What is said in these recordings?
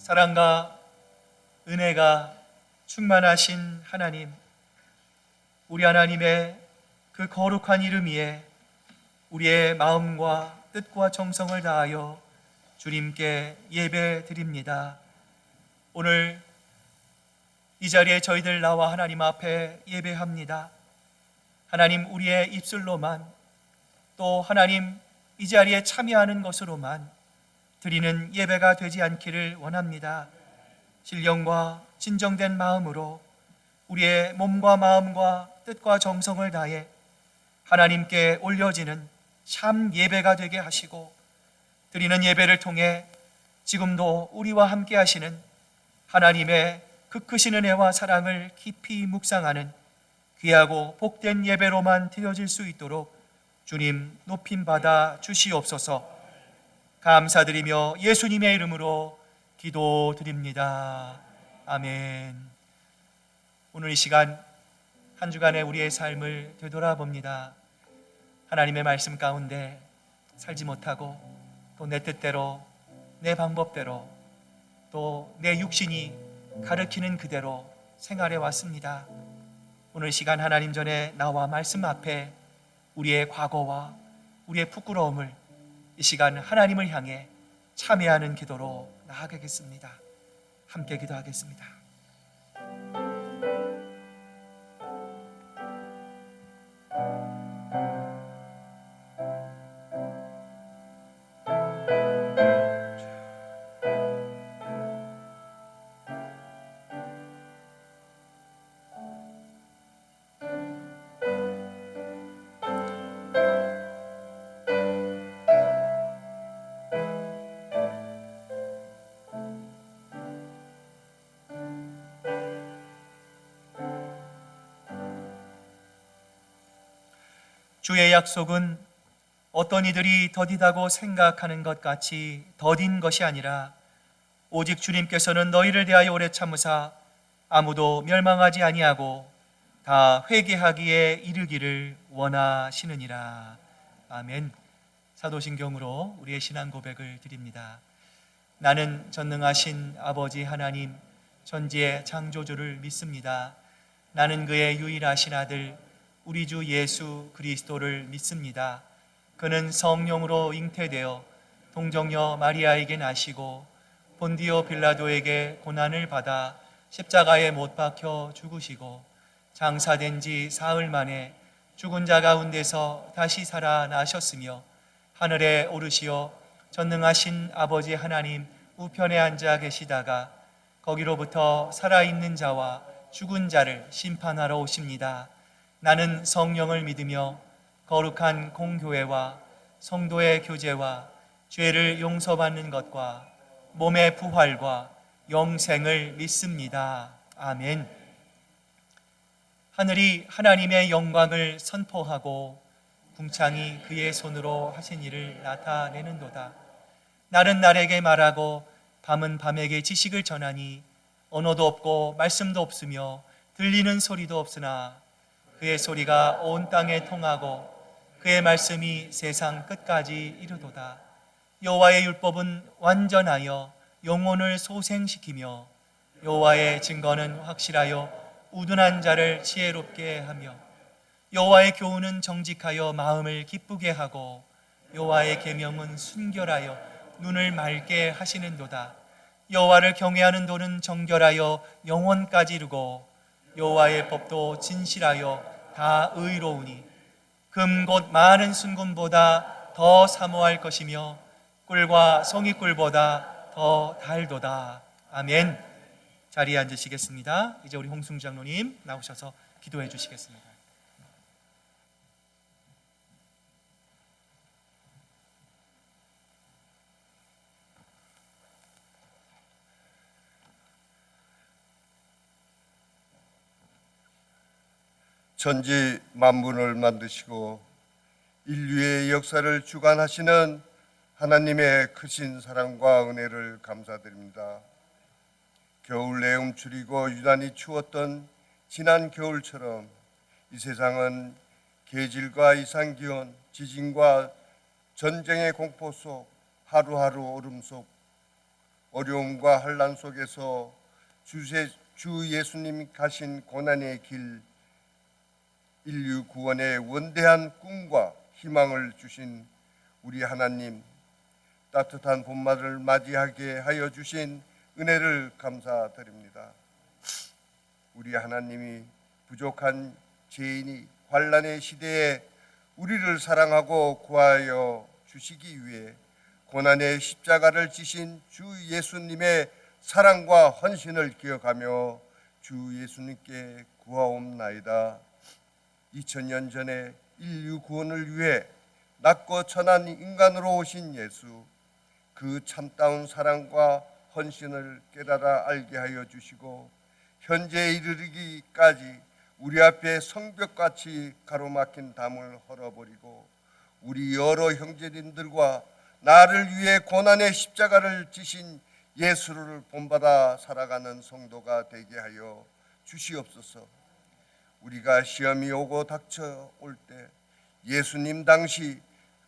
사랑과 은혜가 충만하신 하나님, 우리 하나님의 그 거룩한 이름 위에 우리의 마음과 뜻과 정성을 다하여 주님께 예배 드립니다. 오늘 이 자리에 저희들 나와 하나님 앞에 예배합니다. 하나님, 우리의 입술로만, 또 하나님 이 자리에 참여하는 것으로만 드리는 예배가 되지 않기를 원합니다. 신령과 진정된 마음으로 우리의 몸과 마음과 뜻과 정성을 다해 하나님께 올려지는 참 예배가 되게 하시고, 드리는 예배를 통해 지금도 우리와 함께 하시는 하나님의 그 크신 은혜와 사랑을 깊이 묵상하는 귀하고 복된 예배로만 드려질 수 있도록 주님 높임 받아 주시옵소서. 감사드리며 예수님의 이름으로 기도드립니다. 아멘. 오늘 이 시간 한 주간의 우리의 삶을 되돌아봅니다. 하나님의 말씀 가운데 살지 못하고 또 내 뜻대로, 내 방법대로, 또 내 육신이 가르치는 그대로 생활해 왔습니다. 오늘 시간 하나님 전에 나와 말씀 앞에 우리의 과거와 우리의 부끄러움을 이 시간 하나님을 향해 참여하는 기도로 나아가겠습니다. 함께 기도하겠습니다. 주의 약속은 어떤 이들이 더디다고 생각하는 것 같이 더딘 것이 아니라 오직 주님께서는 너희를 대하여 오래 참으사 아무도 멸망하지 아니하고 다 회개하기에 이르기를 원하시느니라. 아멘. 사도신경으로 우리의 신앙 고백을 드립니다. 나는 전능하신 아버지 하나님 전지의 창조주를 믿습니다. 나는 그의 유일하신 아들 우리 주 예수 그리스도를 믿습니다. 그는 성령으로 잉태되어 동정녀 마리아에게 나시고 본디오 빌라도에게 고난을 받아 십자가에 못 박혀 죽으시고 장사된 지 사흘 만에 죽은 자 가운데서 다시 살아나셨으며 하늘에 오르시어 전능하신 아버지 하나님 우편에 앉아 계시다가 거기로부터 살아있는 자와 죽은 자를 심판하러 오십니다. 나는 성령을 믿으며 거룩한 공교회와 성도의 교제와 죄를 용서받는 것과 몸의 부활과 영생을 믿습니다. 아멘. 하늘이 하나님의 영광을 선포하고 궁창이 그의 손으로 하신 일을 나타내는도다. 날은 날에게 말하고 밤은 밤에게 지식을 전하니 언어도 없고 말씀도 없으며 들리는 소리도 없으나 그의 소리가 온 땅에 통하고 그의 말씀이 세상 끝까지 이르도다. 여호와의 율법은 완전하여 영혼을 소생시키며 여호와의 증거는 확실하여 우둔한 자를 지혜롭게 하며 여호와의 교훈은 정직하여 마음을 기쁘게 하고 여호와의 계명은 순결하여 눈을 맑게 하시는도다. 여호와를 경외하는 도는 정결하여 영원까지 이르고 여호와의 법도 진실하여 다 의로우니 금 곧 많은 순금보다 더 사모할 것이며 꿀과 송이꿀보다 더 달도다. 아멘. 자리에 앉으시겠습니다. 이제 우리 홍승 장로님 나오셔서 기도해 주시겠습니다. 천지 만물을 만드시고 인류의 역사를 주관하시는 하나님의 크신 사랑과 은혜를 감사드립니다. 겨울 내음 추리고 유난히 추웠던 지난 겨울처럼 이 세상은 계질과 이상기온, 지진과 전쟁의 공포 속 하루하루 얼음 속 어려움과 환난 속에서 주 예수님 가신 고난의 길, 인류 구원의 원대한 꿈과 희망을 주신 우리 하나님, 따뜻한 봄날을 맞이하게 하여 주신 은혜를 감사드립니다. 우리 하나님이 부족한 죄인이 환난의 시대에 우리를 사랑하고 구하여 주시기 위해 고난의 십자가를 지신 주 예수님의 사랑과 헌신을 기억하며 주 예수님께 구하옵나이다. 2000년 전에 인류 구원을 위해 낮고 천한 인간으로 오신 예수, 그 참다운 사랑과 헌신을 깨달아 알게 하여 주시고 현재에 이르기까지 우리 앞에 성벽같이 가로막힌 담을 헐어버리고 우리 여러 형제님들과 나를 위해 고난의 십자가를 지신 예수를 본받아 살아가는 성도가 되게 하여 주시옵소서. 우리가 시험이 오고 닥쳐올 때 예수님 당시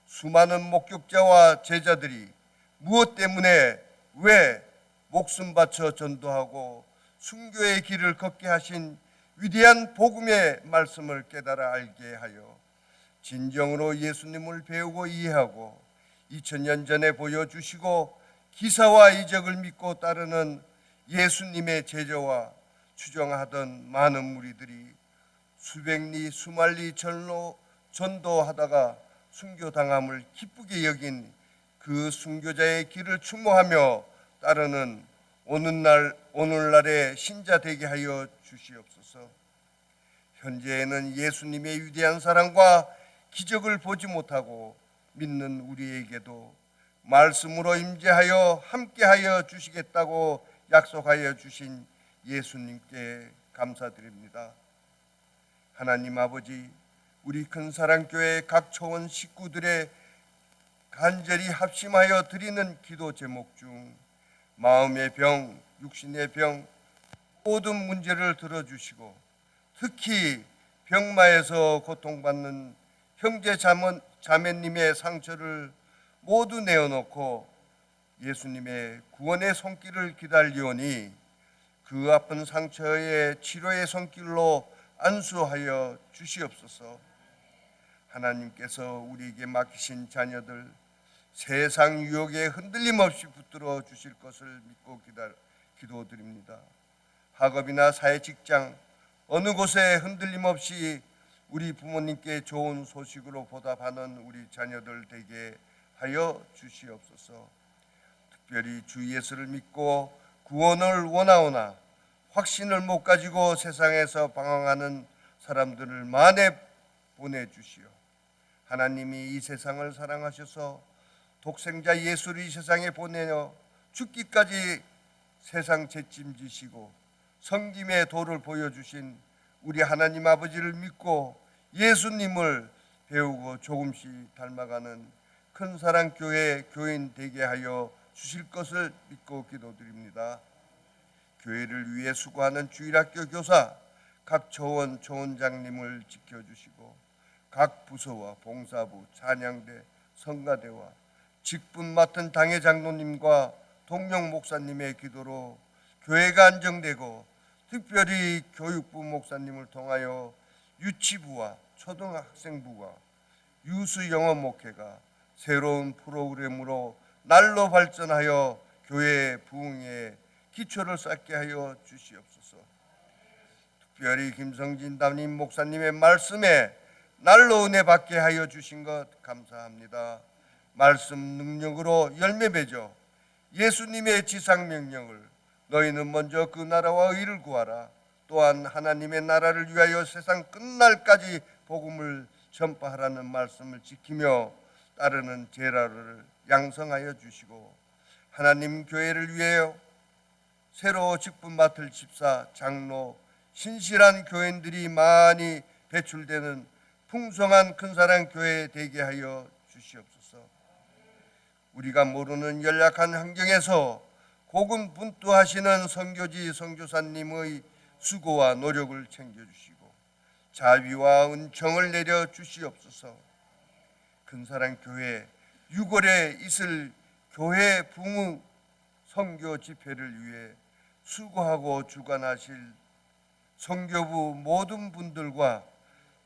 수많은 목격자와 제자들이 무엇 때문에 왜 목숨 바쳐 전도하고 순교의 길을 걷게 하신 위대한 복음의 말씀을 깨달아 알게 하여 진정으로 예수님을 배우고 이해하고 2000년 전에 보여주시고 기사와 이적을 믿고 따르는 예수님의 제자와 추정하던 많은 무리들이 수백리 수만리 전도하다가 순교당함을 기쁘게 여긴 그 순교자의 길을 추모하며 따르는 오늘날의 신자 되게 하여 주시옵소서. 현재에는 예수님의 위대한 사랑과 기적을 보지 못하고 믿는 우리에게도 말씀으로 임재하여 함께하여 주시겠다고 약속하여 주신 예수님께 감사드립니다. 하나님 아버지, 우리 큰사랑교회 각 초원 식구들의 간절히 합심하여 드리는 기도 제목 중 마음의 병, 육신의 병 모든 문제를 들어주시고 특히 병마에서 고통받는 형제 자매님의 상처를 모두 내어놓고 예수님의 구원의 손길을 기다리오니 그 아픈 상처의 치료의 손길로 안수하여 주시옵소서. 하나님께서 우리에게 맡기신 자녀들 세상 유혹에 흔들림 없이 붙들어 주실 것을 믿고 기도드립니다. 학업이나 사회 직장 어느 곳에 흔들림 없이 우리 부모님께 좋은 소식으로 보답하는 우리 자녀들 되게 하여 주시옵소서. 특별히 주 예수를 믿고 구원을 원하오나 확신을 못 가지고 세상에서 방황하는 사람들을 만에 보내주시오. 하나님이 이 세상을 사랑하셔서 독생자 예수를 이 세상에 보내어 죽기까지 세상 책임지시고 섬김의 도를 보여주신 우리 하나님 아버지를 믿고 예수님을 배우고 조금씩 닮아가는 큰사랑교회 교인 되게 하여 주실 것을 믿고 기도드립니다. 교회를 위해 수고하는 주일학교 교사, 각 초원 초원장님을 지켜주시고 각 부서와 봉사부, 찬양대, 성가대와 직분 맡은 당회 장로님과 동령 목사님의 기도로 교회가 안정되고 특별히 교육부 목사님을 통하여 유치부와 초등학생부와 유수 영어 목회가 새로운 프로그램으로 날로 발전하여 교회의 부흥에 기초를 쌓게 하여 주시옵소서. 특별히 김성진 담임 목사님의 말씀에 날로 은혜 받게 하여 주신 것 감사합니다. 말씀 능력으로 열매 맺어 예수님의 지상명령을 너희는 먼저 그 나라와 의를 구하라. 또한 하나님의 나라를 위하여 세상 끝날까지 복음을 전파하라는 말씀을 지키며 따르는 제자를 양성하여 주시고 하나님 교회를 위하여 새로 직분 맡을 집사, 장로, 신실한 교인들이 많이 배출되는 풍성한 큰사랑 교회 되게 하여 주시옵소서. 우리가 모르는 연약한 환경에서 고군분투하시는 선교지 선교사님의 수고와 노력을 챙겨주시고 자비와 은총을 내려 주시옵소서. 큰사랑 교회 6월에 있을 교회 부흥 선교 집회를 위해 수고하고 주관하실 선교부 모든 분들과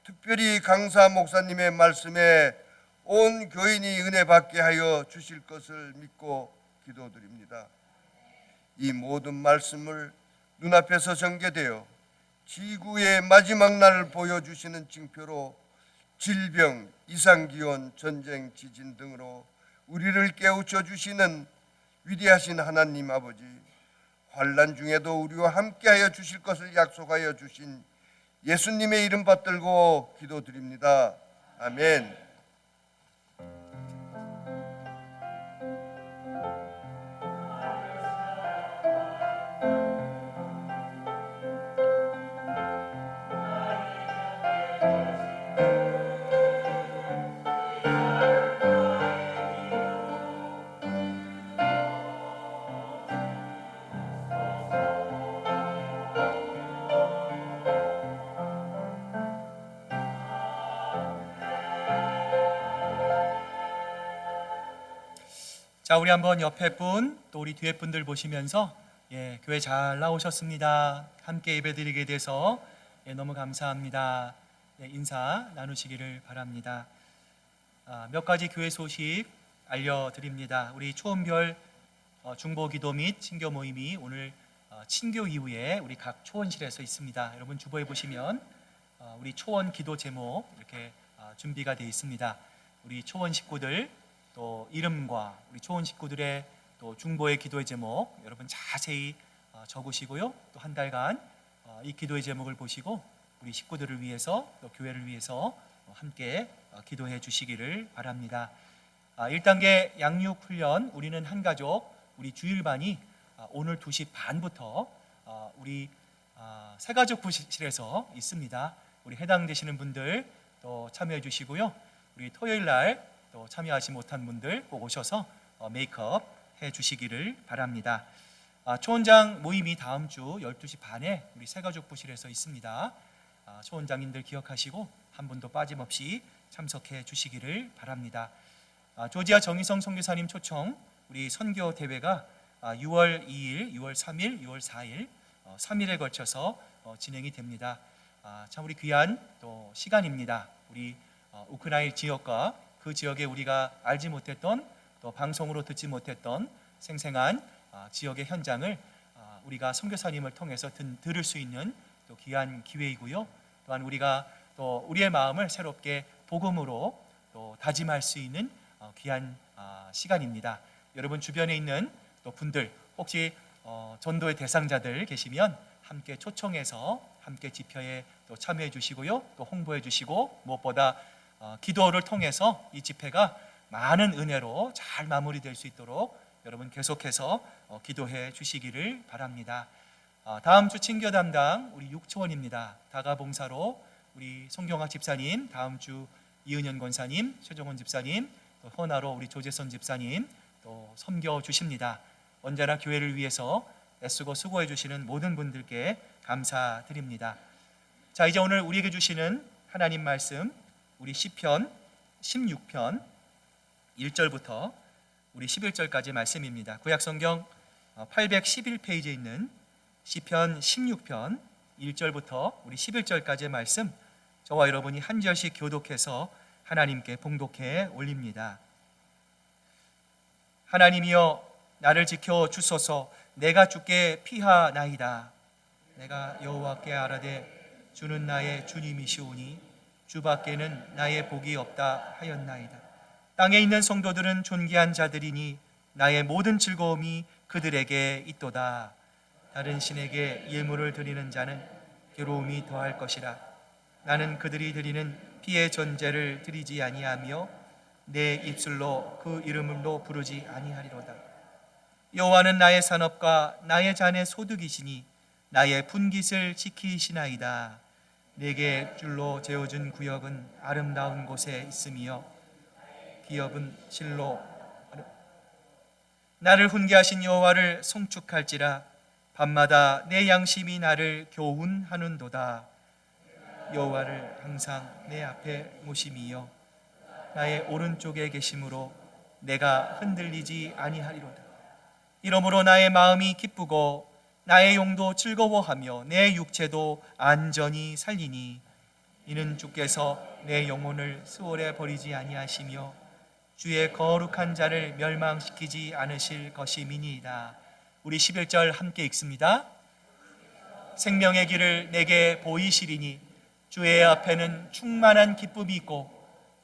특별히 강사 목사님의 말씀에 온 교인이 은혜 받게 하여 주실 것을 믿고 기도드립니다. 이 모든 말씀을 눈앞에서 전개되어 지구의 마지막 날을 보여주시는 징표로 질병, 이상기온, 전쟁, 지진 등으로 우리를 깨우쳐 주시는 위대하신 하나님 아버지, 환난 중에도 우리와 함께하여 주실 것을 약속하여 주신 예수님의 이름 받들고 기도드립니다. 아멘. 자, 우리 한번 옆에 분, 또 우리 뒤에 분들 보시면서 교회 잘 나오셨습니다. 함께 예배드리게 돼서 너무 감사합니다. 인사 나누시기를 바랍니다. 몇 가지 교회 소식 알려드립니다. 우리 초원별 중보기도 및 친교 모임이 오늘 친교 이후에 우리 각 초원실에서 있습니다. 여러분 주보에 보시면 우리 초원 기도 제목 이렇게 준비가 되어 있습니다. 우리 초원 식구들 또 이름과 우리 초원 식구들의 또 중보의 기도의 제목 여러분 자세히 적으시고요. 또 한 달간 이 기도의 제목을 보시고 우리 식구들을 위해서 또 교회를 위해서 함께 기도해 주시기를 바랍니다. 1단계 양육훈련 우리는 한 가족 우리 주일반이 오늘 2시 반부터 우리 새가족 부실에서 있습니다. 우리 해당되시는 분들 또 참여해 주시고요. 우리 토요일 날 또 참여하지 못한 분들 꼭 오셔서 메이크업 해 주시기를 바랍니다. 초원장 모임이 다음 주 12시 반에 우리 새가족 부실에서 있습니다. 초원장님들 기억하시고 한 분도 빠짐없이 참석해 주시기를 바랍니다. 조지아 정희성 선교사님 초청 우리 선교 대회가 6월 2일, 6월 3일, 6월 4일 3일에 걸쳐서 진행이 됩니다. 참 우리 귀한 또 시간입니다. 우리 우크라이나 지역과 그 지역에 우리가 알지 못했던 또 방송으로 듣지 못했던 생생한 지역의 현장을 우리가 선교사님을 통해서 들을 수 있는 또 귀한 기회이고요. 또한 우리가 또 우리의 마음을 새롭게 복음으로 또 다짐할 수 있는 귀한 시간입니다. 여러분 주변에 있는 또 분들 혹시 전도의 대상자들 계시면 함께 초청해서 함께 집회에 또 참여해 주시고요. 또 홍보해 주시고 무엇보다 기도를 통해서 이 집회가 많은 은혜로 잘 마무리될 수 있도록 여러분 계속해서 기도해 주시기를 바랍니다. 다음 주 친교 담당 우리 육초원입니다. 다가봉사로 우리 송경학 집사님, 다음 주 이은현 권사님, 최종원 집사님, 또 헌화로 우리 조재선 집사님 또 섬겨 주십니다. 언제나 교회를 위해서 애쓰고 수고해 주시는 모든 분들께 감사드립니다. 자, 이제 오늘 우리에게 주시는 하나님 말씀 우리 시편 16편 1절부터 우리 11절까지 말씀입니다. 구약성경 811페이지에 있는 시편 16편 1절부터 우리 11절까지의 말씀 저와 여러분이 한 절씩 교독해서 하나님께 봉독해 올립니다. 하나님이여 나를 지켜 주소서. 내가 주께 피하나이다. 내가 여호와께 아뢰되 주는 나의 주님이시오니 주밖에는 나의 복이 없다 하였나이다. 땅에 있는 성도들은 존귀한 자들이니 나의 모든 즐거움이 그들에게 있도다. 다른 신에게 예물을 드리는 자는 괴로움이 더할 것이라. 나는 그들이 드리는 피의 전제를 드리지 아니하며 내 입술로 그 이름으로 부르지 아니하리로다. 여호와는 나의 산업과 나의 잔의 소득이시니 나의 분깃을 지키시나이다. 내게 줄로 재어준 구역은 아름다운 곳에 있으며 기업은 실로 나를 훈계하신 여호와를 송축할지라. 밤마다 내 양심이 나를 교훈하는도다. 여호와를 항상 내 앞에 모심이여 나의 오른쪽에 계심으로 내가 흔들리지 아니하리로다. 이러므로 나의 마음이 기쁘고 나의 용도 즐거워하며 내 육체도 안전히 살리니 이는 주께서 내 영혼을 수월에 버리지 아니하시며 주의 거룩한 자를 멸망시키지 않으실 것임이니이다. 우리 11절 함께 읽습니다. 생명의 길을 내게 보이시리니 주의 앞에는 충만한 기쁨이 있고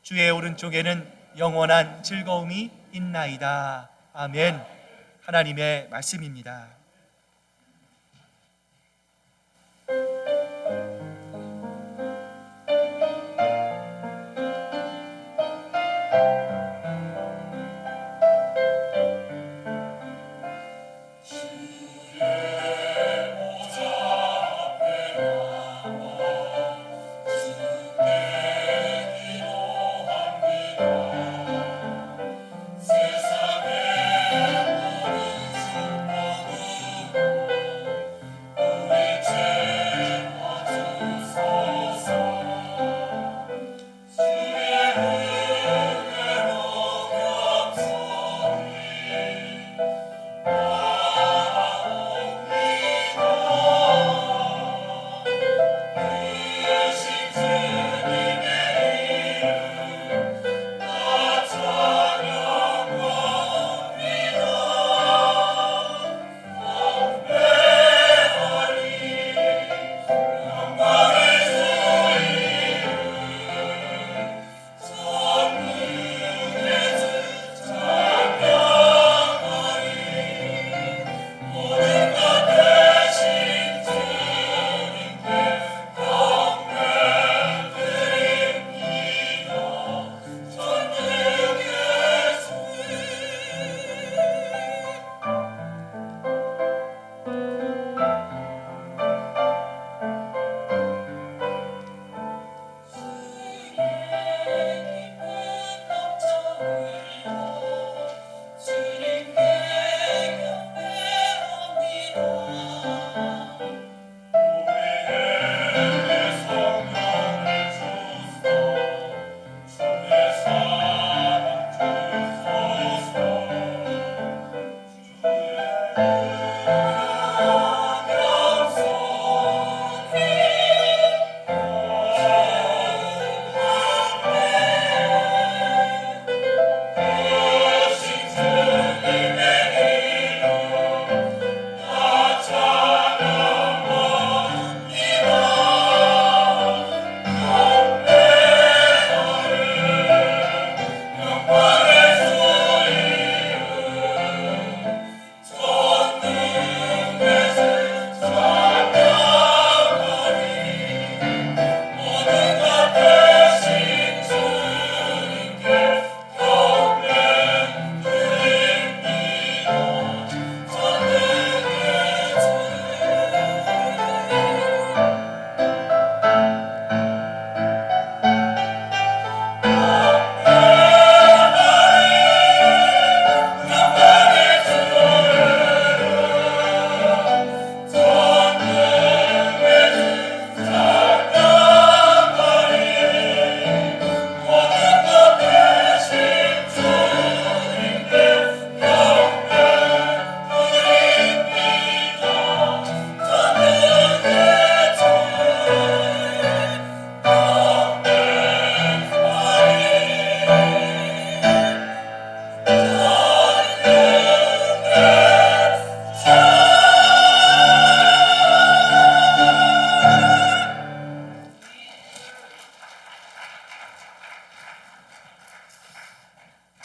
주의 오른쪽에는 영원한 즐거움이 있나이다. 아멘. 하나님의 말씀입니다.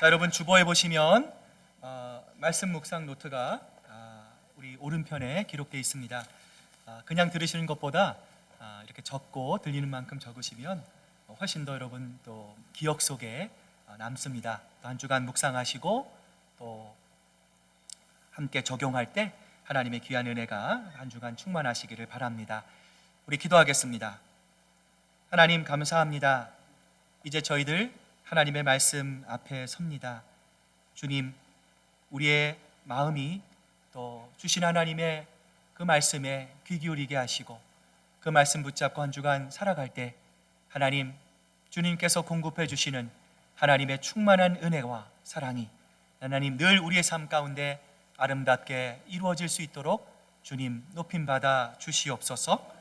자, 여러분 주보에 보시면 말씀 묵상 노트가 우리 오른편에 기록되어 있습니다. 그냥 들으시는 것보다 이렇게 적고 들리는 만큼 적으시면 훨씬 더 여러분 또 기억 속에 남습니다. 또 한 주간 묵상하시고 또 함께 적용할 때 하나님의 귀한 은혜가 한 주간 충만하시기를 바랍니다. 우리 기도하겠습니다. 하나님 감사합니다. 이제 저희들 하나님의 말씀 앞에 섭니다. 주님, 우리의 마음이 또 주신 하나님의 그 말씀에 귀 기울이게 하시고 그 말씀 붙잡고 한 주간 살아갈 때 하나님, 주님께서 공급해 주시는 하나님의 충만한 은혜와 사랑이 하나님 늘 우리의 삶 가운데 아름답게 이루어질 수 있도록 주님 높임받아 주시옵소서.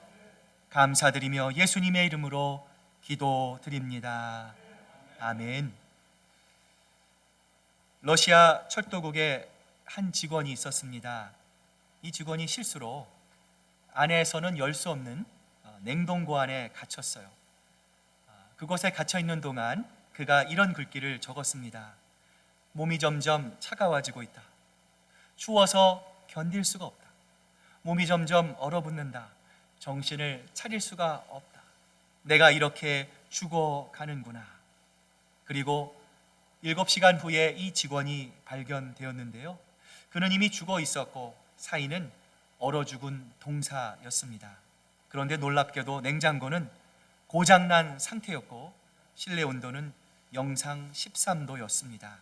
감사드리며 예수님의 이름으로 기도드립니다. 아멘. 러시아 철도국에 한 직원이 있었습니다. 이 직원이 실수로 안에서는 열 수 없는 냉동고 안에 갇혔어요. 그곳에 갇혀 있는 동안 그가 이런 글귀를 적었습니다. 몸이 점점 차가워지고 있다. 추워서 견딜 수가 없다. 몸이 점점 얼어붙는다. 정신을 차릴 수가 없다. 내가 이렇게 죽어가는구나. 그리고 7시간 후에 이 직원이 발견되었는데요. 그는 이미 죽어 있었고 사인은 얼어 죽은 동사였습니다. 그런데 놀랍게도 냉장고는 고장난 상태였고 실내 온도는 영상 13도였습니다.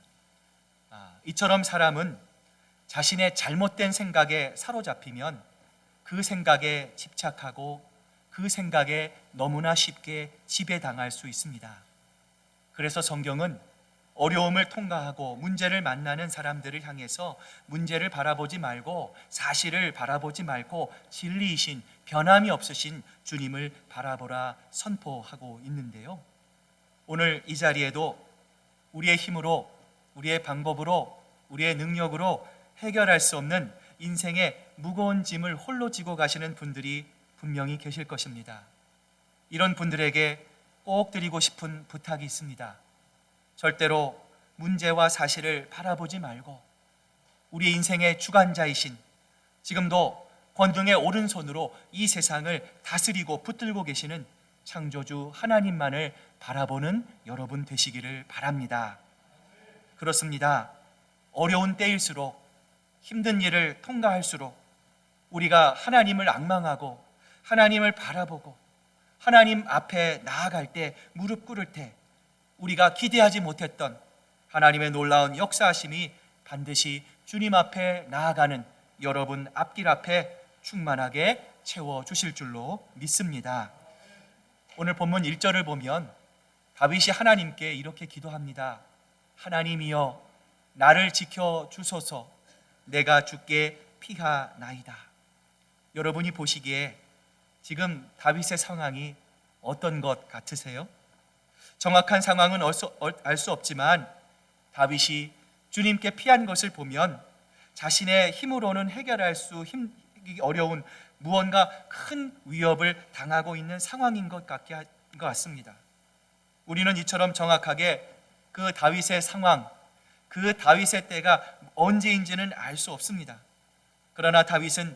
이처럼 사람은 자신의 잘못된 생각에 사로잡히면 그 생각에 집착하고 그 생각에 너무나 쉽게 지배당할 수 있습니다. 그래서 성경은 어려움을 통과하고 문제를 만나는 사람들을 향해서 문제를 바라보지 말고 사실을 바라보지 말고 진리이신 변함이 없으신 주님을 바라보라 선포하고 있는데요. 오늘 이 자리에도 우리의 힘으로, 우리의 방법으로, 우리의 능력으로 해결할 수 없는 인생의 무거운 짐을 홀로 지고 가시는 분들이 분명히 계실 것입니다. 이런 분들에게 꼭 드리고 싶은 부탁이 있습니다. 절대로 문제와 사실을 바라보지 말고 우리 인생의 주관자이신, 지금도 권능의 오른손으로 이 세상을 다스리고 붙들고 계시는 창조주 하나님만을 바라보는 여러분 되시기를 바랍니다. 그렇습니다. 어려운 때일수록, 힘든 일을 통과할수록 우리가 하나님을 앙망하고 하나님을 바라보고 하나님 앞에 나아갈 때, 무릎 꿇을 때 우리가 기대하지 못했던 하나님의 놀라운 역사하심이 반드시 주님 앞에 나아가는 여러분 앞길 앞에 충만하게 채워주실 줄로 믿습니다. 오늘 본문 1절을 보면 다윗이 하나님께 이렇게 기도합니다. 하나님이여 나를 지켜주소서. 내가 주께 피하나이다. 여러분이 보시기에 지금 다윗의 상황이 어떤 것 같으세요? 정확한 상황은 알 수 없지만 다윗이 주님께 피한 것을 보면 자신의 힘으로는 해결할 수 어려운 무언가 큰 위협을 당하고 있는 상황인 것 같습니다. 우리는 이처럼 정확하게 그 다윗의 상황, 그 다윗의 때가 언제인지는 알 수 없습니다. 그러나 다윗은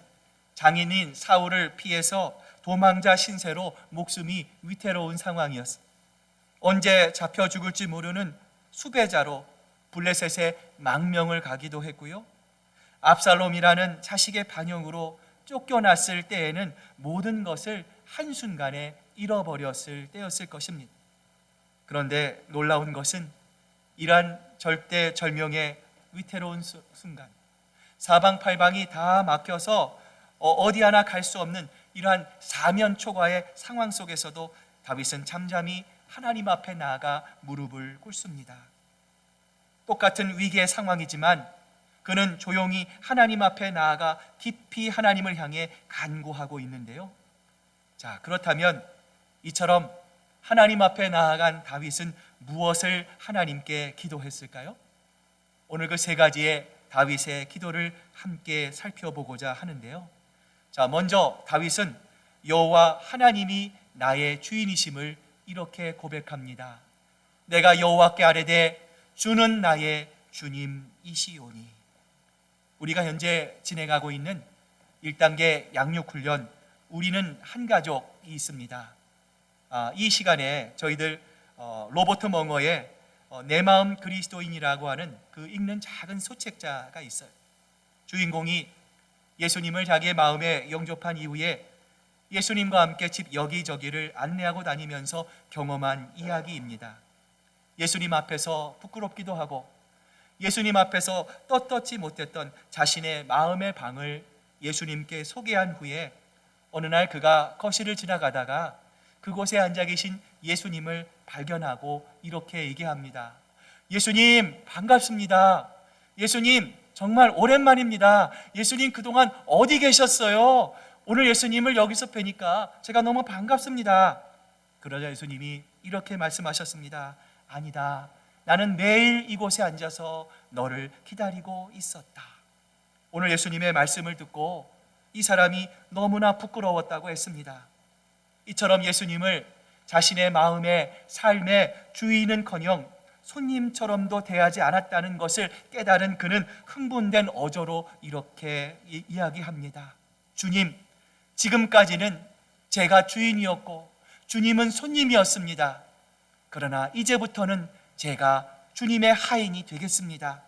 장인인 사울을 피해서 도망자 신세로 목숨이 위태로운 상황이었습니다. 언제 잡혀 죽을지 모르는 수배자로 블레셋의 망명을 가기도 했고요. 압살롬이라는 자식의 반역으로 쫓겨났을 때에는 모든 것을 한순간에 잃어버렸을 때였을 것입니다. 그런데 놀라운 것은 이러한 절대절명의 위태로운 순간, 사방팔방이 다 막혀서 어디 하나 갈 수 없는 이러한 사면초가의 상황 속에서도 다윗은 잠잠히 하나님 앞에 나아가 무릎을 꿇습니다. 똑같은 위기의 상황이지만 그는 조용히 하나님 앞에 나아가 깊이 하나님을 향해 간구하고 있는데요. 자, 그렇다면 이처럼 하나님 앞에 나아간 다윗은 무엇을 하나님께 기도했을까요? 오늘 그 세 가지의 다윗의 기도를 함께 살펴보고자 하는데요. 자, 먼저 다윗은 여호와 하나님이 나의 주인이심을 이렇게 고백합니다. 내가 여호와께 아뢰되 주는 나의 주님이시오니. 우리가 현재 진행하고 있는 1단계 양육훈련, 우리는 한 가족이 있습니다. 이 시간에 저희들 로버트 멍어의 내 마음 그리스도인이라고 하는 그 읽는 작은 소책자가 있어요. 주인공이 예수님을 자기의 마음에 영접한 이후에 예수님과 함께 집 여기저기를 안내하고 다니면서 경험한 이야기입니다. 예수님 앞에서 부끄럽기도 하고 예수님 앞에서 떳떳지 못했던 자신의 마음의 방을 예수님께 소개한 후에 어느 날 그가 거실을 지나가다가 그곳에 앉아 계신 예수님을 발견하고 이렇게 얘기합니다. 예수님, 반갑습니다. 예수님, 정말 오랜만입니다. 예수님 그동안 어디 계셨어요? 오늘 예수님을 여기서 뵈니까 제가 너무 반갑습니다. 그러자 예수님이 이렇게 말씀하셨습니다. 아니다. 나는 매일 이곳에 앉아서 너를 기다리고 있었다. 오늘 예수님의 말씀을 듣고 이 사람이 너무나 부끄러웠다고 했습니다. 이처럼 예수님을 자신의 마음의 삶의 주인은커녕 손님처럼도 대하지 않았다는 것을 깨달은 그는 흥분된 어조로 이렇게 이야기합니다. 주님, 지금까지는 제가 주인이었고 주님은 손님이었습니다. 그러나 이제부터는 제가 주님의 하인이 되겠습니다.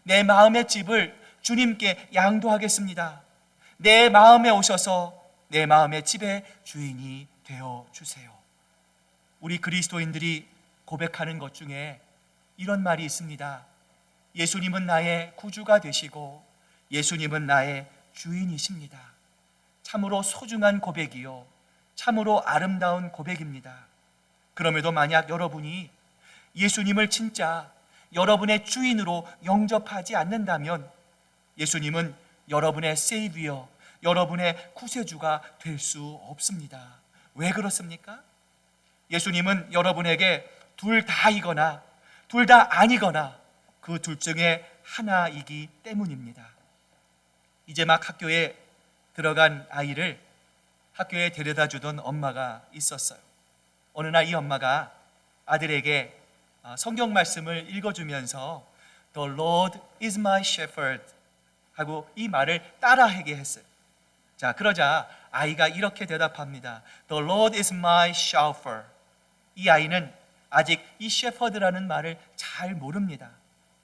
내 마음의 집을 주님께 양도하겠습니다. 내 마음에 오셔서 내 마음의 집의 주인이 되어 주세요. 우리 그리스도인들이 고백하는 것 중에 이런 말이 있습니다. 예수님은 나의 구주가 되시고 예수님은 나의 주인이십니다. 참으로 소중한 고백이요, 참으로 아름다운 고백입니다. 그럼에도 만약 여러분이 예수님을 진짜 여러분의 주인으로 영접하지 않는다면 예수님은 여러분의 세이비어, 여러분의 구세주가 될 수 없습니다. 왜 그렇습니까? 예수님은 여러분에게 둘 다이거나 둘 다 아니거나 그 둘 중에 하나이기 때문입니다. 이제 막 학교에 들어간 아이를 학교에 데려다 주던 엄마가 있었어요. 어느 날 이 엄마가 아들에게 성경 말씀을 읽어주면서 The Lord is my shepherd 하고 이 말을 따라하게 했어요. 자, 그러자 아이가 이렇게 대답합니다. The Lord is my chauffeur. 이 아이는 아직 이 shepherd라는 말을 잘 모릅니다.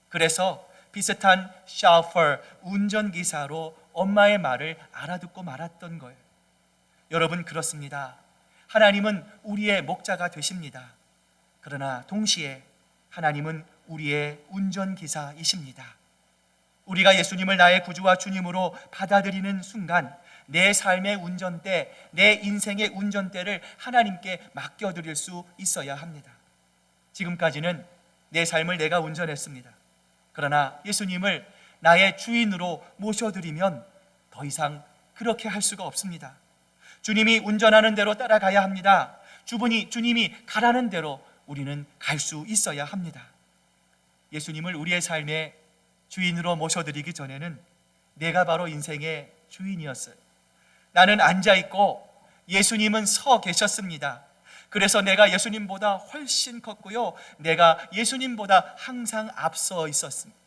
그래서 비슷한 chauffeur, 운전기사로 엄마의 말을 알아듣고 말았던 거예요. 여러분, 그렇습니다. 하나님은 우리의 목자가 되십니다. 그러나 동시에 하나님은 우리의 운전기사이십니다. 우리가 예수님을 나의 구주와 주님으로 받아들이는 순간 내 삶의 운전대, 내 인생의 운전대를 하나님께 맡겨드릴 수 있어야 합니다. 지금까지는 내 삶을 내가 운전했습니다. 그러나 예수님을 나의 주인으로 모셔드리면 더 이상 그렇게 할 수가 없습니다. 주님이 운전하는 대로 따라가야 합니다. 주님이 가라는 대로 우리는 갈 수 있어야 합니다. 예수님을 우리의 삶의 주인으로 모셔드리기 전에는 내가 바로 인생의 주인이었어요. 나는 앉아있고 예수님은 서 계셨습니다. 그래서 내가 예수님보다 훨씬 컸고요, 내가 예수님보다 항상 앞서 있었습니다.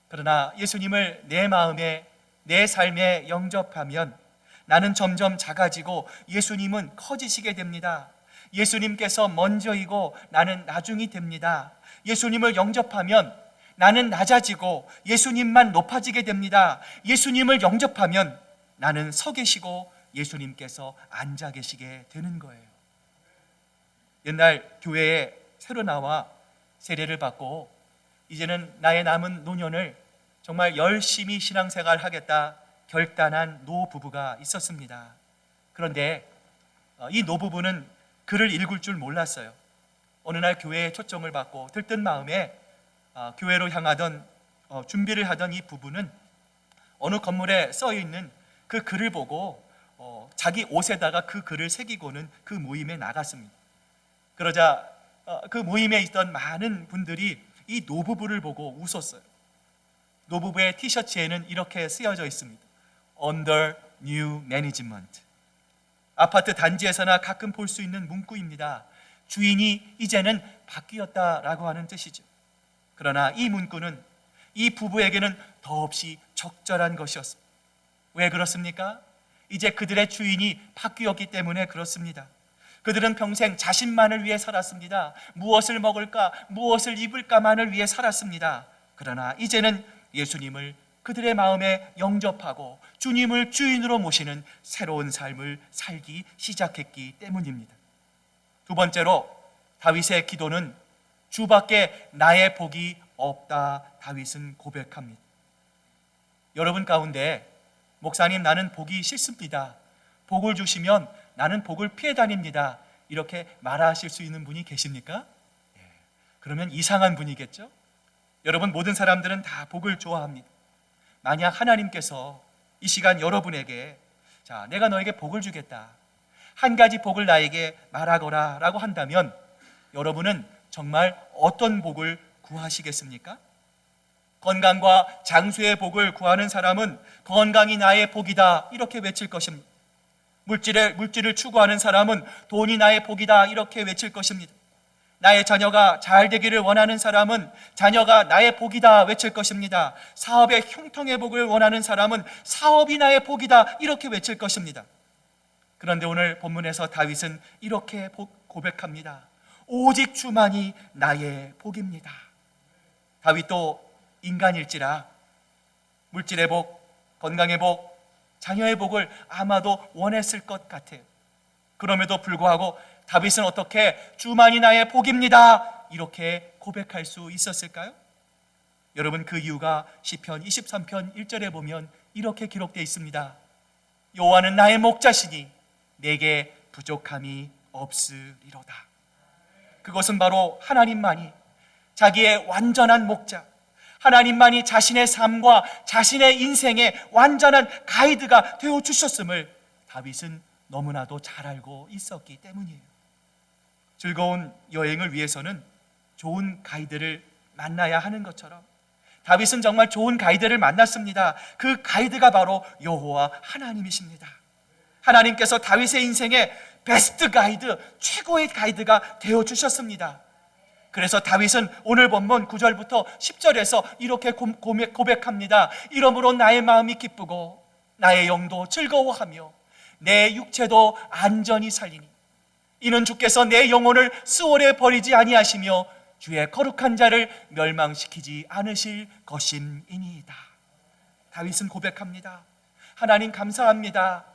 그러나 예수님을 내 마음에, 내 삶에 영접하면 나는 점점 작아지고 예수님은 커지시게 됩니다. 예수님께서 먼저이고 나는 나중이 됩니다. 예수님을 영접하면 나는 낮아지고 예수님만 높아지게 됩니다. 예수님을 영접하면 나는 서 계시고 예수님께서 앉아 계시게 되는 거예요. 옛날 교회에 새로 나와 세례를 받고 이제는 나의 남은 노년을 정말 열심히 신앙생활 하겠다 결단한 노부부가 있었습니다. 그런데 이 노부부는 글을 읽을 줄 몰랐어요. 어느 날 교회에 초청을 받고 들뜬 마음에 교회로 향하던 준비를 하던 이 부부는 어느 건물에 써 있는 그 글을 보고 자기 옷에다가 그 글을 새기고는 그 모임에 나갔습니다. 그러자 그 모임에 있던 많은 분들이 이 노부부를 보고 웃었어요. 노부부의 티셔츠에는 이렇게 쓰여져 있습니다. Under new management. 아파트 단지에서나 가끔 볼 수 있는 문구입니다. 주인이 이제는 바뀌었다라고 하는 뜻이죠. 그러나 이 문구는 이 부부에게는 더없이 적절한 것이었습니다. 왜 그렇습니까? 이제 그들의 주인이 바뀌었기 때문에 그렇습니다. 그들은 평생 자신만을 위해 살았습니다. 무엇을 먹을까, 무엇을 입을까만을 위해 살았습니다. 그러나 이제는 예수님을 그들의 마음에 영접하고 주님을 주인으로 모시는 새로운 삶을 살기 시작했기 때문입니다. 두 번째로 다윗의 기도는 주밖에 나의 복이 없다, 다윗은 고백합니다. 여러분 가운데 목사님, 나는 복이 싫습니다, 복을 주시면 나는 복을 피해 다닙니다, 이렇게 말하실 수 있는 분이 계십니까? 그러면 이상한 분이겠죠? 여러분, 모든 사람들은 다 복을 좋아합니다. 만약 하나님께서 이 시간 여러분에게 자, 내가 너에게 복을 주겠다, 한 가지 복을 나에게 말하거라 라고 한다면 여러분은 정말 어떤 복을 구하시겠습니까? 건강과 장수의 복을 구하는 사람은 건강이 나의 복이다 이렇게 외칠 것입니다. 물질을 추구하는 사람은 돈이 나의 복이다 이렇게 외칠 것입니다. 나의 자녀가 잘 되기를 원하는 사람은 자녀가 나의 복이다 외칠 것입니다. 사업의 형통의 복을 원하는 사람은 사업이 나의 복이다 이렇게 외칠 것입니다. 그런데 오늘 본문에서 다윗은 이렇게 고백합니다. 오직 주만이 나의 복입니다. 다윗도 인간일지라 물질의 복, 건강의 복, 자녀의 복을 아마도 원했을 것 같아요. 그럼에도 불구하고 다윗은 어떻게 주만이 나의 복입니다 이렇게 고백할 수 있었을까요? 여러분, 그 이유가 시편 23편 1절에 보면 이렇게 기록되어 있습니다. 여호와는 나의 목자시니 내게 부족함이 없으리로다. 그것은 바로 하나님만이 자기의 완전한 목자, 하나님만이 자신의 삶과 자신의 인생의 완전한 가이드가 되어주셨음을 다윗은 너무나도 잘 알고 있었기 때문이에요. 즐거운 여행을 위해서는 좋은 가이드를 만나야 하는 것처럼 다윗은 정말 좋은 가이드를 만났습니다. 그 가이드가 바로 여호와 하나님이십니다. 하나님께서 다윗의 인생의 베스트 가이드, 최고의 가이드가 되어주셨습니다. 그래서 다윗은 오늘 본문 9절부터 10절에서 이렇게 고백합니다. 이러므로 나의 마음이 기쁘고 나의 영도 즐거워하며 내 육체도 안전히 살리니 이는 주께서 내 영혼을 스올에 버리지 아니하시며 주의 거룩한 자를 멸망시키지 않으실 것임이니이다. 다윗은 고백합니다. 하나님 감사합니다.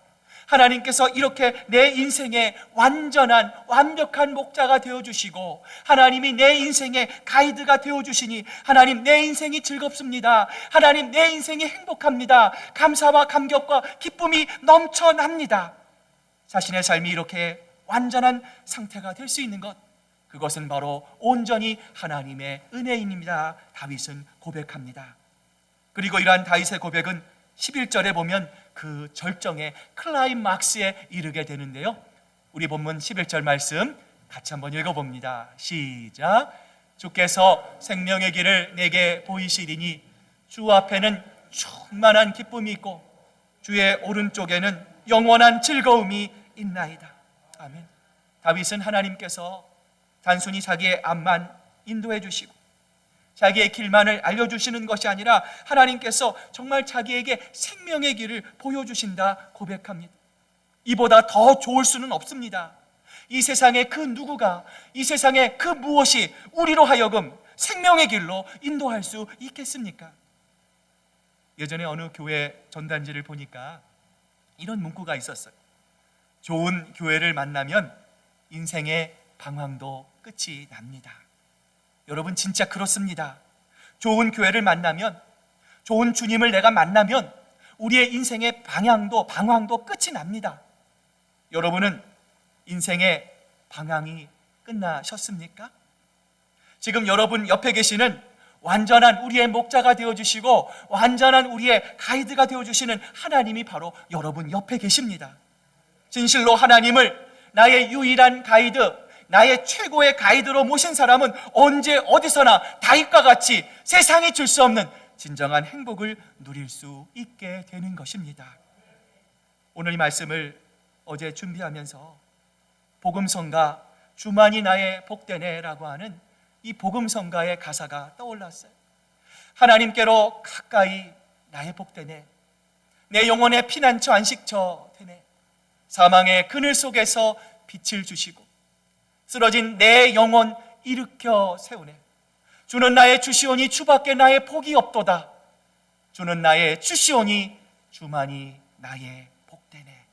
하나님께서 이렇게 내 인생의 완전한 완벽한 목자가 되어주시고 하나님이 내 인생의 가이드가 되어주시니 하나님 내 인생이 즐겁습니다. 하나님 내 인생이 행복합니다. 감사와 감격과 기쁨이 넘쳐납니다. 자신의 삶이 이렇게 완전한 상태가 될 수 있는 것, 그것은 바로 온전히 하나님의 은혜입니다. 다윗은 고백합니다. 그리고 이러한 다윗의 고백은 11절에 보면 그 절정의 클라이막스에 이르게 되는데요, 우리 본문 11절 말씀 같이 한번 읽어봅니다. 시작. 주께서 생명의 길을 내게 보이시리니 주 앞에는 충만한 기쁨이 있고 주의 오른쪽에는 영원한 즐거움이 있나이다. 아멘. 다윗은 하나님께서 단순히 자기의 앞만 인도해 주시고 자기의 길만을 알려주시는 것이 아니라 하나님께서 정말 자기에게 생명의 길을 보여주신다 고백합니다. 이보다 더 좋을 수는 없습니다. 이 세상의 그 누구가, 이 세상의 그 무엇이 우리로 하여금 생명의 길로 인도할 수 있겠습니까? 예전에 어느 교회 전단지를 보니까 이런 문구가 있었어요. 좋은 교회를 만나면 인생의 방황도 끝이 납니다. 여러분, 진짜 그렇습니다. 좋은 교회를 만나면, 좋은 주님을 내가 만나면 우리의 인생의 방황도 끝이 납니다. 여러분은 인생의 방황이 끝나셨습니까? 지금 여러분 옆에 계시는 완전한 우리의 목자가 되어주시고 완전한 우리의 가이드가 되어주시는 하나님이 바로 여러분 옆에 계십니다. 진실로 하나님을 나의 유일한 가이드, 나의 최고의 가이드로 모신 사람은 언제 어디서나 다윗과 같이 세상이 줄 수 없는 진정한 행복을 누릴 수 있게 되는 것입니다. 오늘 이 말씀을 어제 준비하면서 복음성가 주만이 나의 복되네라고 하는 이 복음성가의 가사가 떠올랐어요. 하나님께로 가까이 나의 복되네, 내 영혼의 피난처 안식처 되네, 사망의 그늘 속에서 빛을 주시고 쓰러진 내 영혼 일으켜 세우네. 주는 나의 주시오니 주밖에 나의 복이 없도다. 주는 나의 주시오니 주만이 나의 복되네.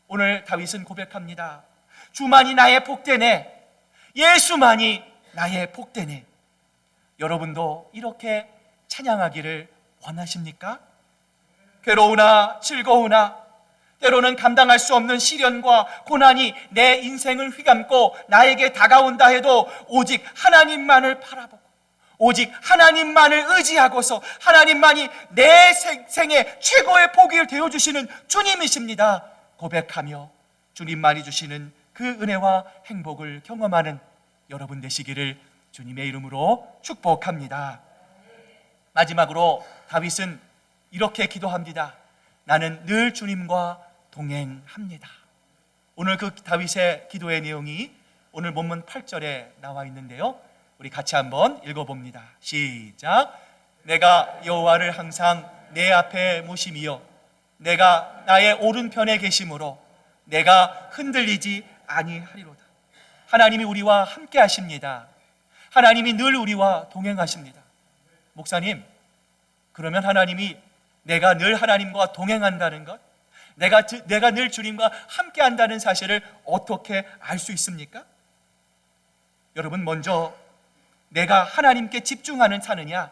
오늘 다윗은 고백합니다. 주만이 나의 복되네. 예수만이 나의 복되네. 여러분도 이렇게 찬양하기를 원하십니까? 괴로우나 즐거우나 때로는 감당할 수 없는 시련과 고난이 내 인생을 휘감고 나에게 다가온다 해도 오직 하나님만을 바라보고 오직 하나님만을 의지하고서 하나님만이 내 생의 최고의 복을 되어주시는 주님이십니다 고백하며 주님만이 주시는 그 은혜와 행복을 경험하는 여러분 되시기를 주님의 이름으로 축복합니다. 마지막으로 다윗은 이렇게 기도합니다. 나는 늘 주님과 동행합니다. 오늘 그 다윗의 기도의 내용이 오늘 본문 8절에 나와 있는데요, 우리 같이 한번 읽어봅니다. 시작. 내가 여호와를 항상 내 앞에 모심이여 내가 나의 오른편에 계심으로 내가 흔들리지 아니하리로다. 하나님이 우리와 함께 하십니다. 하나님이 늘 우리와 동행하십니다. 목사님, 그러면 하나님이 내가 늘 하나님과 동행한다는 것, 내가 늘 주님과 함께 한다는 사실을 어떻게 알 수 있습니까? 여러분, 먼저 내가 하나님께 집중하는 사느냐,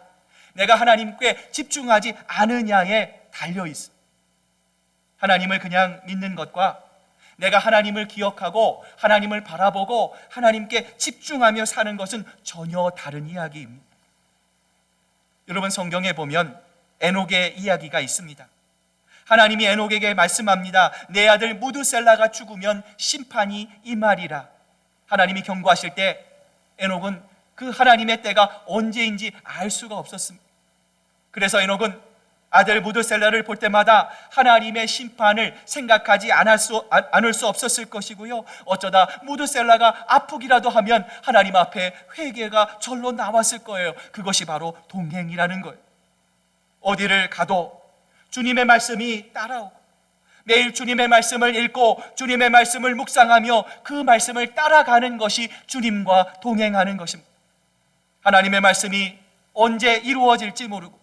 내가 하나님께 집중하지 않으냐에 달려 있어. 하나님을 그냥 믿는 것과 내가 하나님을 기억하고 하나님을 바라보고 하나님께 집중하며 사는 것은 전혀 다른 이야기입니다. 여러분, 성경에 보면 에녹의 이야기가 있습니다. 하나님이 에녹에게 말씀합니다. 내 아들 무드셀라가 죽으면 심판이 임하리라. 하나님이 경고하실 때 에녹은 그 하나님의 때가 언제인지 알 수가 없었습니다. 그래서 에녹은 아들 무드셀라를 볼 때마다 하나님의 심판을 생각하지 않을 수 없었을 것이고요, 어쩌다 무드셀라가 아프기라도 하면 하나님 앞에 회개가 절로 나왔을 거예요. 그것이 바로 동행이라는 거예요. 어디를 가도 주님의 말씀이 따라오고 매일 주님의 말씀을 읽고 주님의 말씀을 묵상하며 그 말씀을 따라가는 것이 주님과 동행하는 것입니다. 하나님의 말씀이 언제 이루어질지 모르고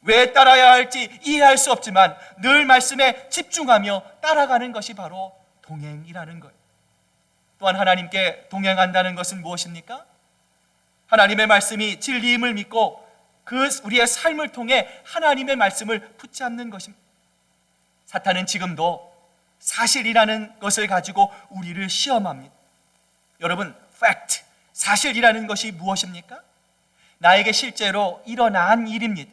왜 따라야 할지 이해할 수 없지만 늘 말씀에 집중하며 따라가는 것이 바로 동행이라는 거예요. 또한 하나님께 동행한다는 것은 무엇입니까? 하나님의 말씀이 진리임을 믿고 그 우리의 삶을 통해 하나님의 말씀을 붙잡는 것입니다. 사탄은 지금도 사실이라는 것을 가지고 우리를 시험합니다. 여러분, fact, 사실이라는 것이 무엇입니까? 나에게 실제로 일어난 일입니다.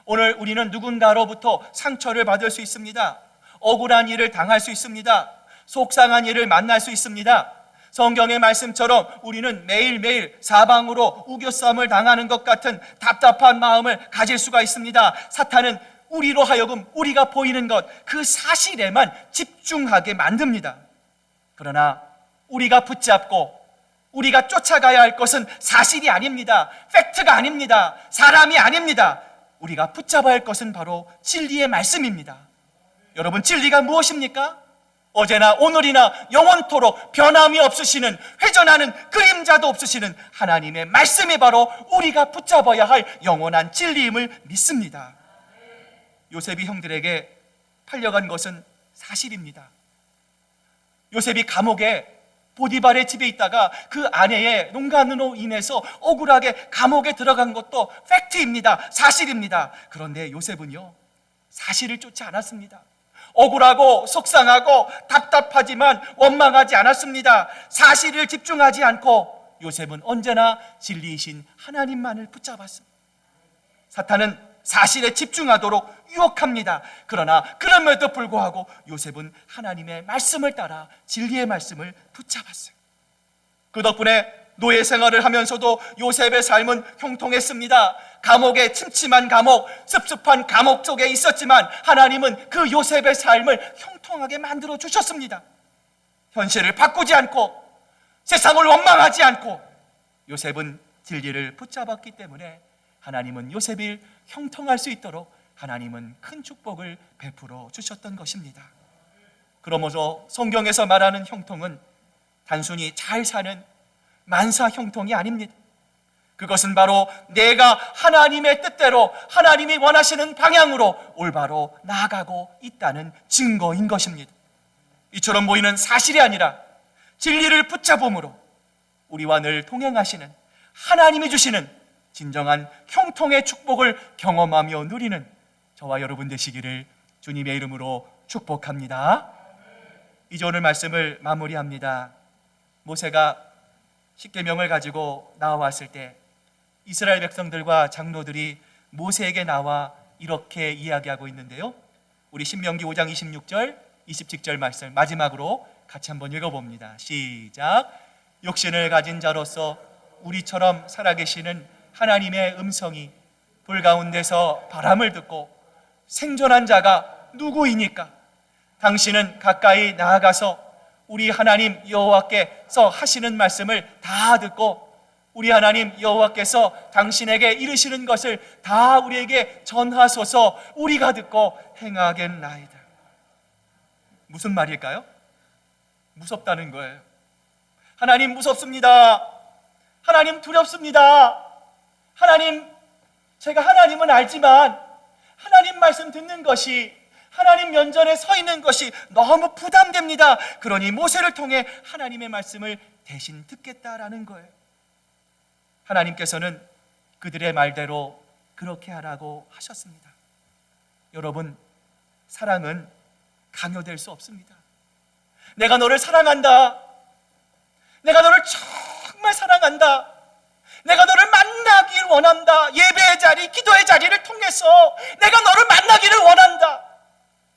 오늘 우리는 누군가로부터 상처를 받을 수 있습니다. 억울한 일을 당할 수 있습니다. 속상한 일을 만날 수 있습니다. 성경의 말씀처럼 우리는 매일매일 사방으로 우겨싸움을 당하는 것 같은 답답한 마음을 가질 수가 있습니다. 사탄은 우리로 하여금 우리가 보이는 것, 그 사실에만 집중하게 만듭니다. 그러나 우리가 붙잡고 우리가 쫓아가야 할 것은 사실이 아닙니다. 팩트가 아닙니다. 사람이 아닙니다. 우리가 붙잡아야 할 것은 바로 진리의 말씀입니다. 여러분, 진리가 무엇입니까? 어제나 오늘이나 영원토록 변함이 없으시는, 회전하는 그림자도 없으시는 하나님의 말씀이 바로 우리가 붙잡아야 할 영원한 진리임을 믿습니다. 요셉이 형들에게 팔려간 것은 사실입니다. 요셉이 감옥에 보디발의 집에 있다가 그 아내의 농간으로 인해서 억울하게 감옥에 들어간 것도 팩트입니다. 사실입니다. 그런데 요셉은요, 사실을 쫓지 않았습니다. 억울하고 속상하고 답답하지만 원망하지 않았습니다. 사실을 집중하지 않고 요셉은 언제나 진리이신 하나님만을 붙잡았습니다. 사탄은 사실에 집중하도록 유혹합니다. 그러나 그럼에도 불구하고 요셉은 하나님의 말씀을 따라 진리의 말씀을 붙잡았어요. 그 덕분에 노예 생활을 하면서도 요셉의 삶은 형통했습니다. 감옥에, 침침한 감옥, 습습한 감옥 속에 있었지만 하나님은 그 요셉의 삶을 형통하게 만들어 주셨습니다. 현실을 바꾸지 않고 세상을 원망하지 않고 요셉은 진리를 붙잡았기 때문에 하나님은 요셉을 형통할 수 있도록 하나님은 큰 축복을 베풀어 주셨던 것입니다. 그러면서 성경에서 말하는 형통은 단순히 잘 사는 만사 형통이 아닙니다. 그것은 바로 내가 하나님의 뜻대로 하나님이 원하시는 방향으로 올바로 나아가고 있다는 증거인 것입니다. 이처럼 보이는 사실이 아니라 진리를 붙잡음으로 우리와 늘 동행하시는 하나님이 주시는 진정한 형통의 축복을 경험하며 누리는 저와 여러분 되시기를 주님의 이름으로 축복합니다. 이제 오늘 말씀을 마무리합니다. 모세가 십계명을 가지고 나와왔을 때 이스라엘 백성들과 장로들이 모세에게 나와 이렇게 이야기하고 있는데요. 우리 신명기 5장 26절, 27절 말씀 마지막으로 같이 한번 읽어봅니다. 시작. 육신을 가진 자로서 우리처럼 살아계시는 하나님의 음성이 불 가운데서 바람을 듣고 생존한 자가 누구이니까? 당신은 가까이 나아가서 우리 하나님 여호와께서 하시는 말씀을 다 듣고 우리 하나님 여호와께서 당신에게 이르시는 것을 다 우리에게 전하소서. 우리가 듣고 행하겠나이다. 무슨 말일까요? 무섭다는 거예요. 하나님 무섭습니다. 하나님 두렵습니다. 하나님, 제가 하나님은 알지만 하나님 말씀 듣는 것이, 하나님 면전에 서 있는 것이 너무 부담됩니다. 그러니 모세를 통해 하나님의 말씀을 대신 듣겠다라는 거예요. 하나님께서는 그들의 말대로 그렇게 하라고 하셨습니다. 여러분, 사랑은 강요될 수 없습니다. 내가 너를 사랑한다. 내가 너를 정말 사랑한다. 내가 너를 만나길 원한다. 예배의 자리, 기도의 자리를 통해서 내가 너를 만나기를 원한다.